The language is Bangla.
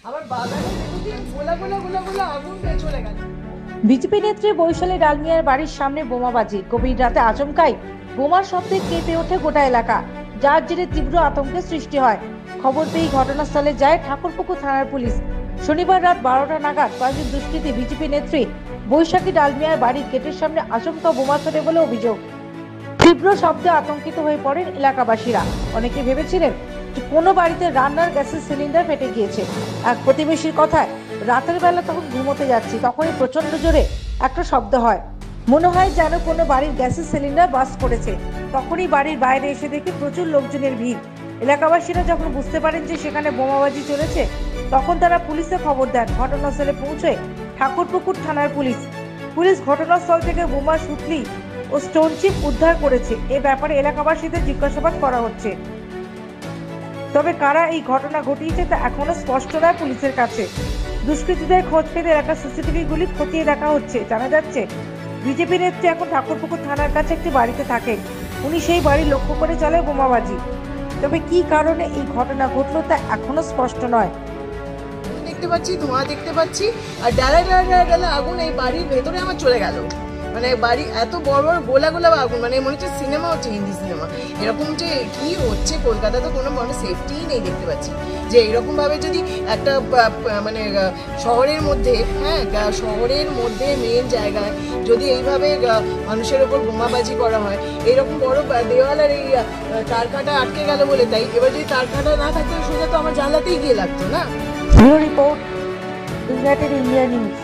আমার বাগানে গোলা গোলা গোলা গোলা আগুন চলে গেল। বিজেপি নেত্রী বৈশালী ডালমিয়ার বাড়ির সামনে বোমাবাজি, গভীর রাতে আচমকাই বোমার শব্দে কেঁপে ওঠে গোটা এলাকা, যার জেরে তীব্র আতঙ্কের সৃষ্টি হয়। খবর পেয়ে ঘটনাস্থলে যায় ঠাকুরপুকুর থানার পুলিশ। শনিবার রাত 12টা নাগাদ কয়েকজন দুষ্কৃতী বিজেপি নেত্রী বৈশালী ডালমিয়ার বাড়ির গেটের সামনে আচমকা বোমা ছোড়ে বলে অভিযোগ। তীব্র শব্দে আতঙ্কিত হয়ে পড়েন এলাকাবাসীরা। অনেকে ভেবেছিলেন যে কোনো বাড়িতে রান্নার গ্যাসের সিলিন্ডার ফেটে গিয়েছে। এক প্রতিবেশীর কথায়, রাতের বেলা তখন ঘুমোতে যাচ্ছি, তখনই প্রচন্ড জোরে একটা শব্দ হয়, মনে হয় যেন কোনো বাড়ির গ্যাসের সিলিন্ডার বাস্ট করেছে। তখনই বাড়ির বাইরে এসে দেখি প্রচুর লোকজনের ভিড়। এলাকাবাসীরা যখন বুঝতে পারেন যে সেখানে বোমাবাজি চলেছে, তখন তারা পুলিশে খবর দেন। ঘটনাস্থলে পৌঁছে ঠাকুরপুকুর থানার পুলিশ ঘটনাস্থল থেকে বোমা সুতলি ও স্টোন চিপ উদ্ধার করেছে। এ ব্যাপারে এলাকাবাসীদের জিজ্ঞাসাবাদ করা হচ্ছে। তবে কারা এই ঘটনা ঘটিয়েছে তা এখনো স্পষ্ট নয় পুলিশের কাছে। দুষ্কৃতীদের খোঁজ পেতে এলাকার সিসিটিভি গুলি খতিয়ে দেখা হচ্ছে। জানা যাচ্ছে, বিজেপি নেত্রী এখন ঠাকুরপুকুর থানার কাছে একটি বাড়িতে থাকেন। উনি সেই বাড়ি লক্ষ্য করে চলে বোমাবাজি। তবে কি কারণে এই ঘটনা ঘটলো তা এখনো স্পষ্ট নয়। দেখতে পাচ্ছি ধোঁয়া, দেখতে পাচ্ছি, আর ডালা ডালা ডালা ডালা আগুন এই বাড়ির ভেতরে আমার চলে গেল। মানে বাড়ি এত বড় বড় গোলা গোলা আগুন, মানে মনে হচ্ছে সিনেমা হচ্ছে, হিন্দি সিনেমা। এরকম যে কি হচ্ছে, কলকাতা তো কোনো মানে সেফটিই নেই। দেখতে পাচ্ছি যে এরকম ভাবে যদি একটা মানে শহরের মধ্যে, হ্যাঁ শহরের মধ্যে মেন জায়গায় যদি এইভাবে মানুষের ওপর বোমাবাজি করা হয়, এইরকম বড় দেওয়াল আর এই তার কাটা আটকে গেল বলে, তাই এবার যদি তার কাটা না থাকতো সোজা তো আমার জানলাতেই গিয়ে লাগতো না। Bureau report, United India news.